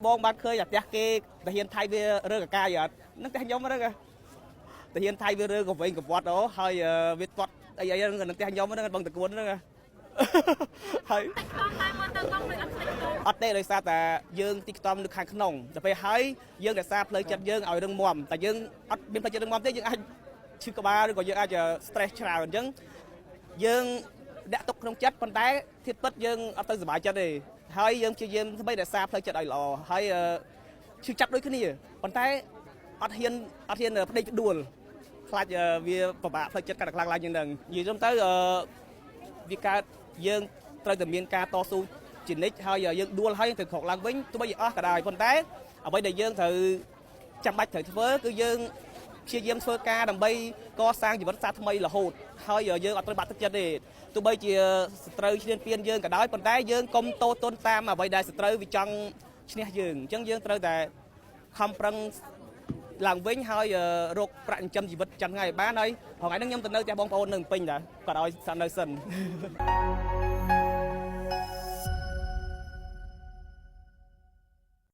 បងបានឃើញអាផ្ទះគេតាហ៊ានថៃវារើកកាយអត់ហ្នឹងតែខ្ញុំហ្នឹងតាហ៊ានថៃវារើកវិញកវត្តអូហើយវាទាត់អីហ្នឹងតែខ្ញុំហ្នឹងបងតកួនហ្នឹងហើយអត់ទេដោយសារតែយើងទីខ្តំនៅខាងក្នុងទៅពេលហើយយើងរក្សាផ្លូវចិត្តយើងឲ្យរឹងមាំតែយើងអត់មានផ្លូវចិត្តរឹងមាំទេយើងអាចឈឺក្បាលឬក៏យើងអាច stress ច្រើនអញ្ចឹងយើងដាក់ទុកក្នុងចិត្តប៉ុន្តែធៀបពិតយើងអត់ទៅសុបាយចិត្តទេហើយយើងព្យាយាមដើម្បីរក្សាផ្លូវចិត្តឲ្យល្អហើយឈឺចាប់ដូចគ្នាប៉ុន្តែអត់ហ៊ានប្តេជ្ញាផ្ដួលខ្លាចវាពិបាកផ្លូវចិត្តកាន់តែខ្លាំងឡើងជាងនឹងនិយាយទៅវាកើតយើងត្រូវតែមានការតស៊ូជានិច្ចហើយយើងដួលហើយត្រូវក្រោកឡើងវិញទោះបីអស់ក៏ដោយប៉ុន្តែអ្វីដែលយើងត្រូវចាំបាច់ត្រូវធ្វើគឺយើងព្យាយាមធ្វើការដើម្បីកសាងជីវិតសាថ្មីរហូតហើយយើងអត់ត្រូវបាក់ទឹកចិត្តទេទោះបីជាសត្រូវឈ្លានពានយើងក៏ដោយប៉ុន្តែយើងកុំតូតទុនតាមអ្វីដែលសត្រូវវាចង់ឈ្នះយើងអញ្ចឹងយើងត្រូវតែខំប្រឹងឡើងវិញហើយរកប្រាក់ចិញ្ចឹមជីវិតចាំថ្ងៃឲ្យបានហើយថ្ងៃហ្នឹងខ្ញុំទៅនៅផ្ទះបងប្អូននៅពេញដែរគាត់ឲ្យសាក់នៅសិន